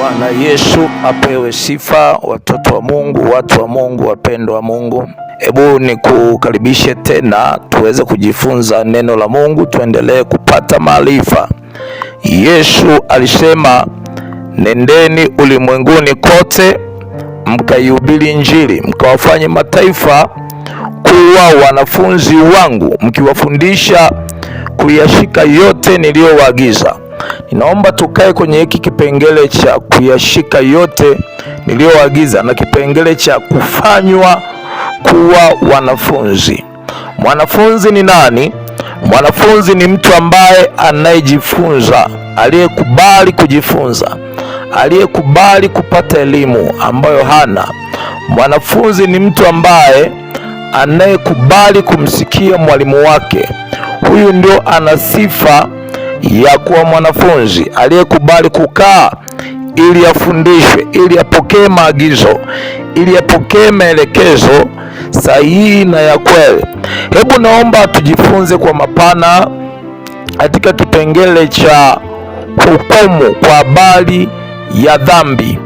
Bwana Yesu apewe sifa. Watoto wa Mungu, watu wa Mungu, wapendwa wa Mungu, hebu nikukaribishe tena tuweze kujifunza neno la Mungu, tuendelee kupata maarifa. Yesu alisema, nendeni ulimwenguni kote mkaihubiri Injili, mkawafanye mataifa kuwa wanafunzi wangu, mkiwafundisha kuyashika yote niliyowaagiza. Ninaomba tukae kwenye hiki kipengele cha kuyashika yote niliyowaagiza na kipengele cha kufanywa kuwa wanafunzi. Mwanafunzi ni nani? Mwanafunzi ni mtu ambaye anayejifunza, aliyekubali kujifunza, aliyekubali kupata elimu ambayo hana. Mwanafunzi ni mtu ambaye anayekubali kumsikia mwalimu wake. Huyu ndio ana sifa ya kuwa mwanafunzi, aliyekubali kukaa ili afundishwe, ili apokee maagizo, ili apokee maelekezo sahihi na ya kweli. Hebu naomba tujifunze kwa mapana katika kipengele cha hukumu kwa habari ya dhambi.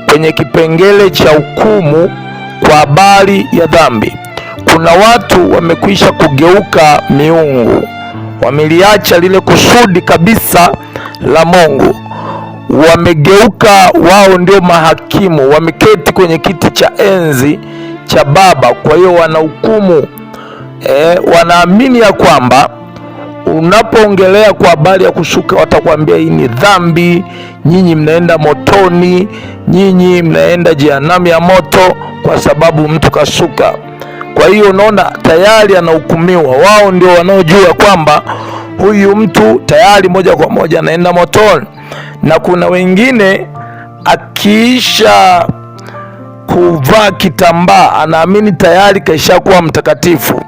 Kwenye kipengele cha hukumu kwa habari ya dhambi, kuna watu wamekwisha kugeuka miungu, wameliacha lile kusudi kabisa la Mungu, wamegeuka wao ndio mahakimu, wameketi kwenye kiti cha enzi cha Baba. Kwa hiyo wanahukumu, wanaamini ya kwamba unapoongelea kwa habari ya kushuka, watakwambia hii ni dhambi, nyinyi mnaenda motoni, nyinyi mnaenda jehanamu ya moto kwa sababu mtu kashuka. Kwa hiyo unaona tayari anahukumiwa. Wao ndio wanaojua kwamba huyu mtu tayari moja kwa moja anaenda motoni. Na kuna wengine akiisha kuvaa kitambaa anaamini tayari kaishakuwa mtakatifu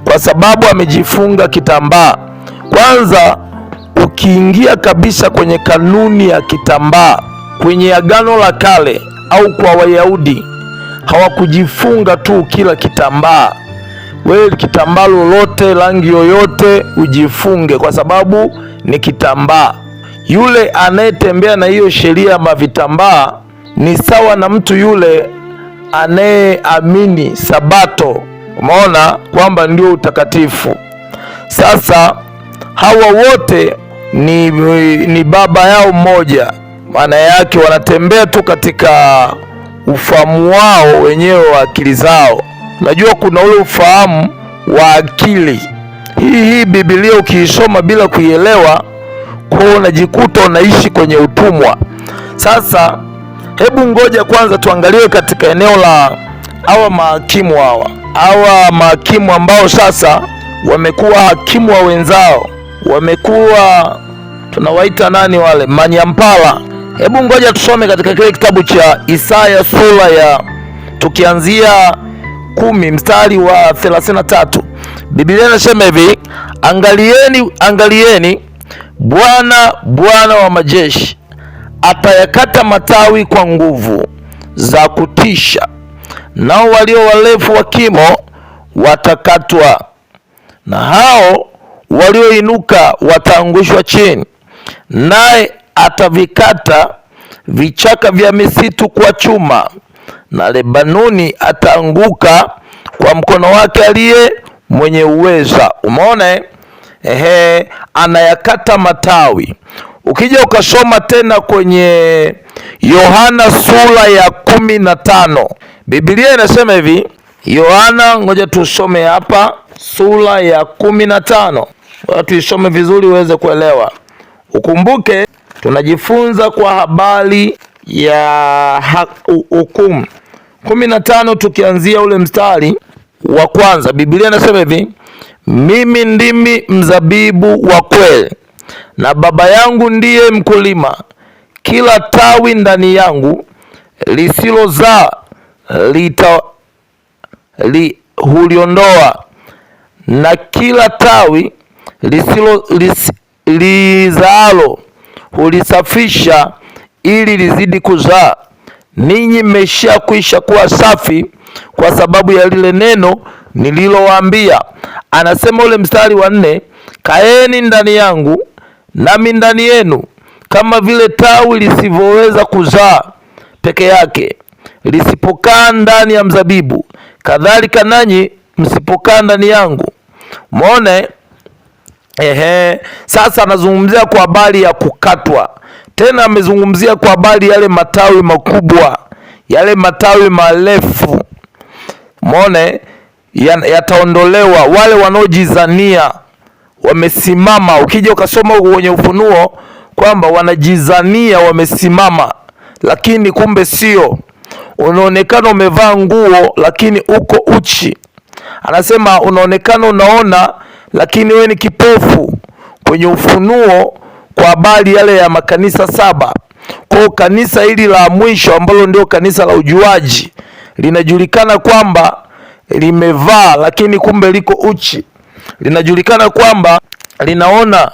kwa sababu amejifunga kitambaa. Kwanza ukiingia kabisa kwenye kanuni ya kitambaa, kwenye Agano la Kale au kwa Wayahudi, hawakujifunga tu kila kitambaa. Wewe kitambaa lolote, rangi yoyote ujifunge kwa sababu ni kitambaa. Yule anayetembea na hiyo sheria ya vitambaa ni sawa na mtu yule anayeamini Sabato, umeona kwamba ndio utakatifu. Sasa hawa wote ni baba yao mmoja, maana yake wanatembea tu katika ufahamu wao wenyewe wa akili zao. Unajua kuna ule ufahamu wa akili. Hii Biblia ukiisoma bila kuielewa, kwa unajikuta unaishi kwenye utumwa. Sasa hebu ngoja kwanza tuangalie katika eneo la hawa mahakimu. Hawa mahakimu ambao sasa wamekuwa hakimu wa wenzao, wamekuwa tunawaita nani wale? Manyampala. Hebu ngoja tusome katika kile kitabu cha Isaya sura ya tukianzia 10 mstari wa 33. Biblia inasema hivi: angalieni Bwana wa majeshi atayakata matawi kwa nguvu za kutisha, nao walio warefu wa kimo watakatwa, na hao walioinuka wataangushwa chini. Naye atavikata vichaka vya misitu kwa chuma, na Lebanoni ataanguka kwa mkono wake aliye mwenye uweza. Umeona? Anayakata matawi. Ukija ukasoma tena kwenye Yohana sura ya 15, Biblia inasema hivi. Yohana, ngoja tusome hapa sura ya 15. Tuisome vizuri uweze kuelewa. Ukumbuke tunajifunza kwa habari ya hukumu. 15 tukianzia ule mstari wa kwanza, Biblia inasema hivi: mimi ndimi mzabibu wa kweli, na Baba yangu ndiye mkulima. Kila tawi ndani yangu lisilozaa huliondoa, na kila tawi lizaalo hulisafisha ili lizidi kuzaa. Ninyi mmeshakwisha kuwa safi kwa sababu ya lile neno nililowaambia. Anasema ule mstari wa 4, kaeni ndani yangu nami ndani yenu, Kama vile tawi lisivyoweza kuzaa peke yake lisipokaa ndani ya mzabibu, kadhalika nanyi msipokaa ndani yangu. Umeona? Sasa anazungumzia kwa habari ya kukatwa. Tena amezungumzia kwa habari yale matawi makubwa, yale matawi marefu. Umeona? Yataondolewa. Wale wanaojizania wamesimama. Ukija ukasoma kwenye Ufunuo kwamba wanajizania wamesimama, lakini kumbe sio. Unaonekana umevaa nguo lakini uko uchi. Anasema unaonekana unaona lakini wewe ni kipofu. Kwenye Ufunuo kwa habari yale ya makanisa 7. Kwa kanisa hili la mwisho ambalo ndio kanisa la ujuaji linajulikana kwamba limevaa lakini kumbe liko uchi. Linajulikana kwamba linaona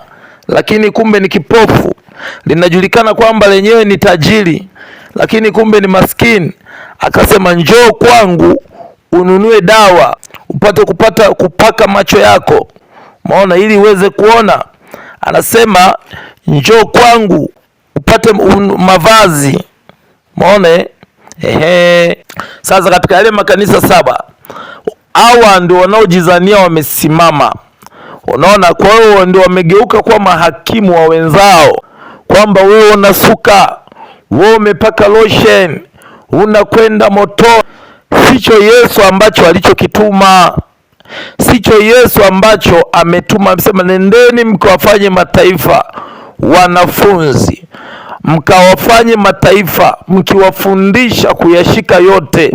lakini kumbe ni kipofu. Linajulikana kwamba lenyewe ni tajiri lakini kumbe ni maskini. Akasema njoo kwangu ununue dawa upate kupaka macho yako. Umeona, ili uweze kuona. Anasema njoo kwangu upate mavazi. Umeona? Sasa katika yale makanisa 7, hawa ndio wanaojizania wamesimama. Unaona, kwa hiyo ndio wamegeuka kwa mahakimu wa wenzao, kwamba wewe unasuka, wewe umepaka lotion, unakwenda moto. Sicho Yesu ambacho alichokituma. Sicho Yesu ambacho ametuma. Amesema nendeni mkawafanye mataifa wanafunzi, mkawafanye mataifa mkiwafundisha kuyashika yote.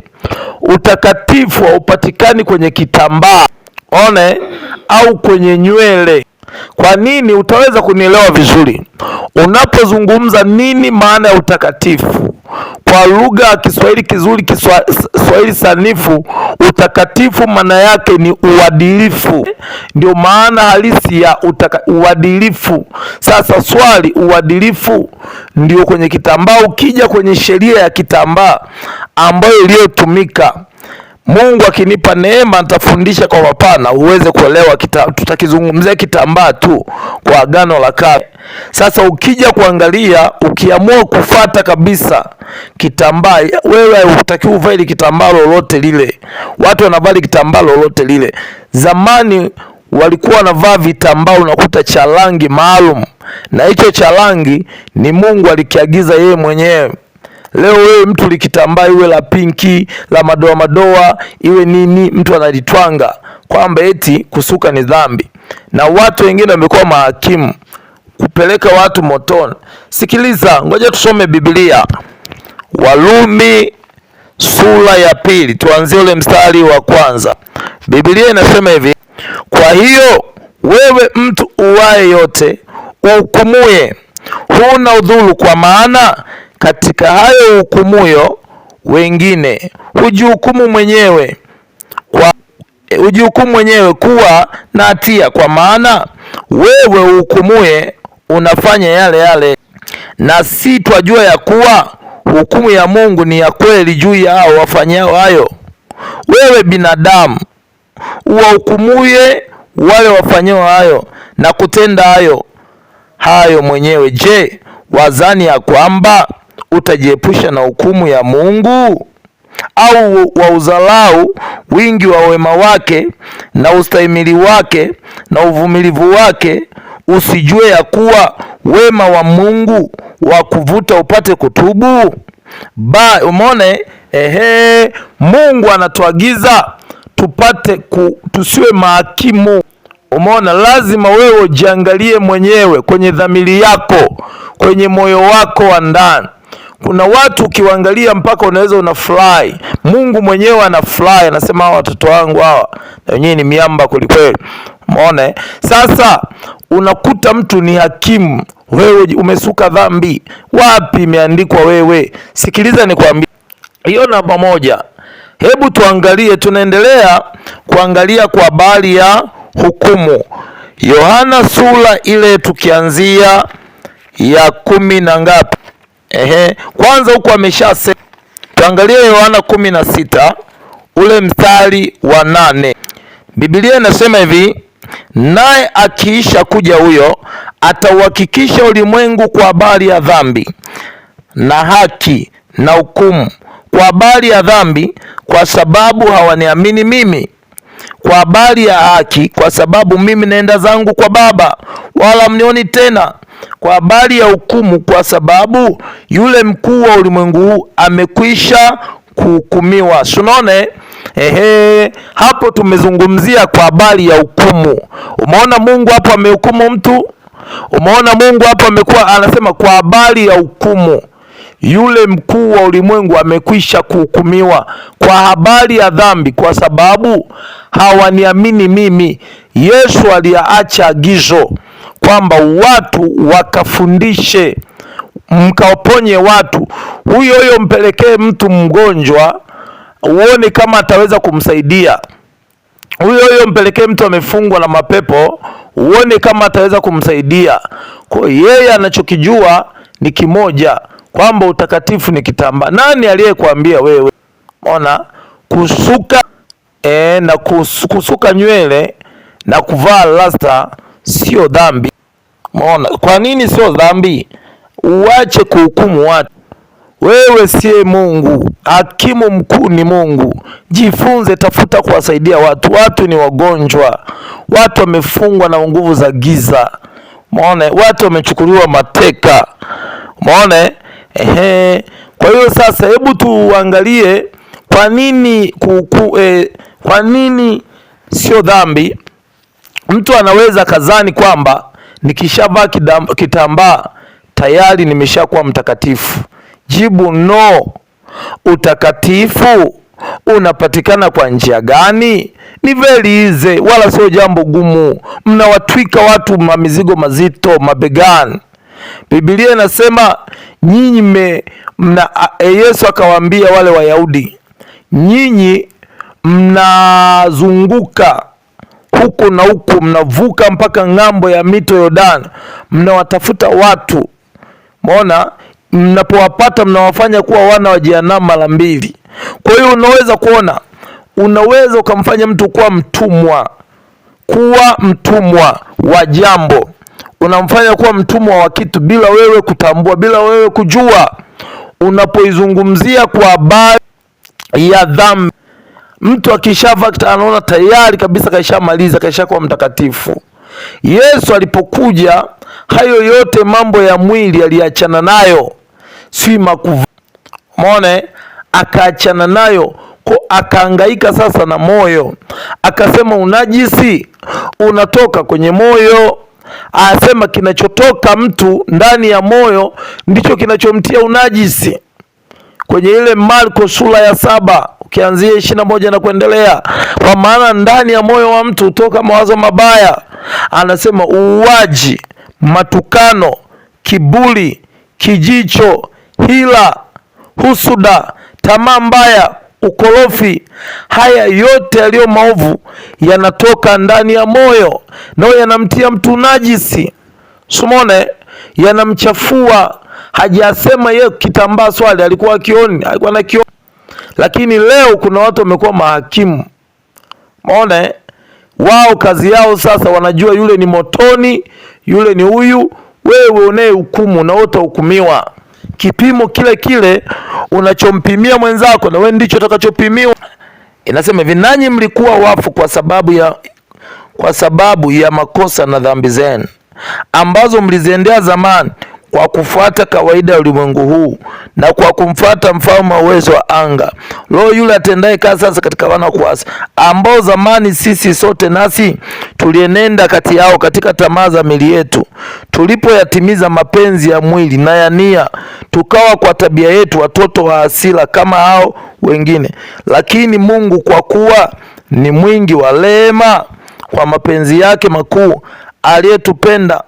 Utakatifu haupatikani kwenye kitambaa, au kwenye nywele. Kwa nini? Utaweza kunielewa vizuri unapozungumza nini maana ya utakatifu kwa lugha ya Kiswahili kizuri, Kiswahili sanifu. Utakatifu maana yake ni uadilifu, ndio maana halisi ya uadilifu. Sasa swali, uadilifu ndio kwenye kitambaa. Ukija kwenye sheria ya kitambaa ambayo iliyotumika, Mungu akinipa neema nitafundisha kwa mapana uweze kuelewa. Tutakizungumzia kitambaa tu kwa Agano la Kale. Sasa ukija kuangalia, ukiamua kufata kabisa kitambaa, wewe hutakiwi uvae kitambaa lolote lile. Watu wanavaa kitambaa lolote lile. Zamani walikuwa wanavaa vitambaa unakuta cha rangi maalum, na hicho cha rangi ni Mungu alikiagiza yeye mwenyewe. Leo wewe mtu likitambaa iwe la pinki, la madoa madoa, iwe nini, mtu analitwanga kwamba eti kusuka ni dhambi. Na watu wengine wamekuwa mahakimu kupeleka watu motoni. Sikiliza, ngoja tusome Biblia. Warumi sura ya 2, tuanzie ule mstari wa 1. Biblia inasema hivi: kwa hiyo wewe mtu uwaye yote uhukumuye, huna udhuru, kwa maana katika hayo hukumuyo wengine hujihukumu mwenyewe kuwa na hatia, kwa maana wewe uhukumuye unafanya yale yale, na si twajua ya kuwa hukumu ya Mungu ni ya kweli juu ya hao wafanyao hayo. Wewe binadamu uwahukumuye wale wafanyao hayo na kutenda hayo mwenyewe, je, wazani ya kwamba utajiepusha na hukumu ya Mungu? Au wauzalau wingi wa wema wake na ustahimili wake na uvumilivu wake, usijue ya kuwa wema wa Mungu wa kuvuta upate kutubu? Umeona? Mungu anatuagiza tusiwe mahakimu. Umeona? Lazima wewe ujiangalie mwenyewe kwenye dhamiri yako, kwenye moyo wako wa ndani. Kuna watu ukiwaangalia mpaka unaweza unafurahi. Mungu mwenyewe anafurahi, anasema watoto wangu hawa na wenyewe ni miamba kulikweli. Umeona? Sasa unakuta mtu ni hakimu, wewe umesuka dhambi. Wapi imeandikwa wewe? Sikiliza nikwambie, hiyo namba moja. Hebu tuangalie, tunaendelea kuangalia kwa habari ya hukumu. Yohana sura ile tukianzia ya 10 na ngapi? Kwanza huko ameshasema. Tuangalie Yohana 16 ule mstari wa 8. Biblia inasema hivi: naye akiisha kuja huyo, atauhakikisha ulimwengu kwa habari ya dhambi na haki na hukumu. Kwa habari ya dhambi, kwa sababu hawaniamini mimi; kwa habari ya haki, kwa sababu mimi naenda zangu kwa Baba, wala mnioni tena; kwa habari ya hukumu, kwa sababu yule mkuu wa ulimwengu huu amekwisha kuhukumiwa. Unaona, hapo tumezungumzia kwa habari ya hukumu. Umeona Mungu hapo amehukumu mtu. Umeona Mungu hapo amekuwa anasema kwa habari ya hukumu, yule mkuu wa ulimwengu amekwisha kuhukumiwa. Kwa habari ya dhambi, kwa sababu hawaniamini mimi. Yesu aliacha agizo kwamba watu wakafundishe, mkawaponye watu. Huyo mpelekee mtu mgonjwa, uone kama ataweza kumsaidia. Huyo mpelekee mtu amefungwa na mapepo, uone kama ataweza kumsaidia. Kwa yeye anachokijua ni kimoja, kwamba utakatifu ni kitambaa. Nani aliyekuambia wewe ona kusuka na kusuka nywele na kuvaa rasta sio dhambi? Umeona kwa nini sio dhambi? Uache kuhukumu watu. Wewe siye Mungu, hakimu mkuu ni Mungu. Jifunze, tafuta kuwasaidia watu. Watu ni wagonjwa, watu wamefungwa na nguvu za giza. Umeona, watu wamechukuliwa mateka. Umeona? Kwa hiyo sasa, hebu tuangalie kwa nini kwa nini sio dhambi. Mtu anaweza kazani kwamba nikishavaa kitambaa tayari nimeshakuwa mtakatifu. Jibu no. Utakatifu unapatikana kwa njia gani? Ni very easy, wala sio jambo gumu. Mnawatwika watu mamizigo mazito mabegani. Biblia inasema nyinyi Yesu akawaambia wale Wayahudi, nyinyi mnazunguka huku na huku, mnavuka mpaka ng'ambo ya mito Yordani, mnawatafuta watu. Umeona, mnapowapata mnawafanya kuwa wana wa jehanamu mara mbili. Kwa hiyo unaweza kuona, unaweza ukamfanya mtu kuwa mtumwa wa jambo. Unamfanya kuwa mtumwa wa kitu bila wewe kutambua, bila wewe kujua. Unapoizungumzia kwa habari ya dhambi, mtu akishavaa anaona tayari kabisa kaishamaliza, kaishakuwa mtakatifu. Yesu alipokuja, hayo yote mambo ya mwili aliachana nayo, si makuva. Umeona, akaachana nayo, akahangaika sasa na moyo. Akasema unajisi unatoka kwenye moyo. Anasema kinachotoka mtu ndani ya moyo ndicho kinachomtia unajisi. Kwenye ile Marko sura ya 7 ukianzia 21 na kuendelea, kwa maana ndani ya moyo wa mtu hutoka mawazo mabaya. Anasema uuaji, matukano, kiburi, kijicho, hila, husuda, tamaa mbaya, ukorofi. Haya yote yaliyo maovu yanatoka ndani ya moyo, nao yanamtia mtu najisi. Simone, yanamchafua. Hajasema yeye kitambaa swali alikuwa akioni, alikuwa na kioni. Lakini leo kuna watu wamekuwa mahakimu. Umeona, wao kazi yao sasa wanajua yule ni motoni, yule ni huyu. Wewe unaye hukumu na utahukumiwa. Kipimo kile unachompimia mwenzako na wewe ndicho utakachopimiwa. Inasema hivi, nanyi mlikuwa wafu kwa sababu ya makosa na dhambi zenu ambazo mliziendea zamani, kwa kufuata kawaida ya ulimwengu huu na kwa kumfuata mfalme wa uwezo wa anga, roho yule atendaye kazi sasa katika wana wa kuasi, ambao zamani sisi sote nasi tulienenda kati yao katika tamaa za miili yetu, tulipoyatimiza mapenzi ya mwili na ya nia, tukawa kwa tabia yetu watoto wa hasira kama hao wengine. Lakini Mungu kwa kuwa ni mwingi wa rehema, kwa mapenzi yake makuu aliyetupenda,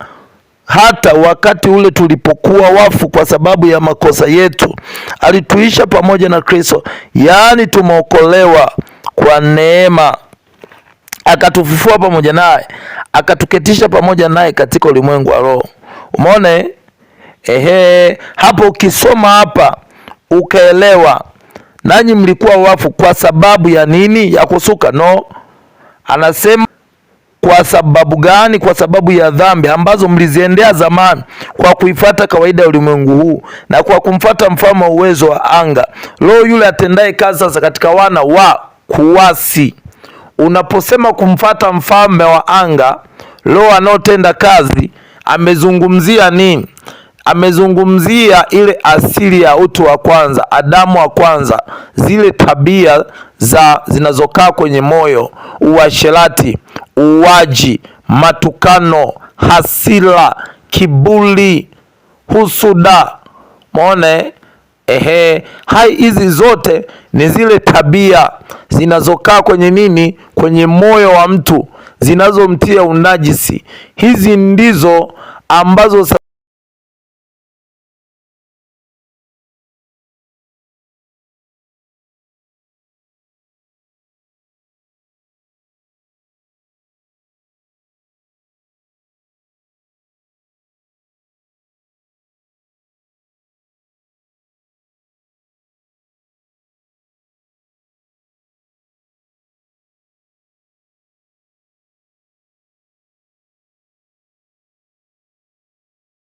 hata wakati ule tulipokuwa wafu kwa sababu ya makosa yetu, alituisha pamoja na Kristo. Yaani tumeokolewa kwa neema, akatufufua pamoja naye, akatuketisha pamoja naye katika ulimwengu wa roho. Umeona? Hapo ukisoma hapa ukaelewa, nanyi mlikuwa wafu kwa sababu ya nini? Ya kusuka? No, anasema Kwa sababu gani? Kwa sababu ya dhambi ambazo mliziendea zamani, kwa kuifuata kawaida ya ulimwengu huu na kwa kumfuata mfalme wa uwezo wa anga, roho yule atendaye kazi sasa katika wana wa kuasi. Unaposema kumfuata mfalme wa anga, roho anaotenda kazi, amezungumzia nini? Amezungumzia ile asili ya utu wa kwanza, Adamu wa kwanza, zile tabia zinazokaa kwenye moyo: uasherati, uwaji, matukano, hasira, kiburi, husuda. Muone hai, hizi zote ni zile tabia zinazokaa kwenye nini? Kwenye moyo wa mtu, zinazomtia unajisi. Hizi ndizo ambazo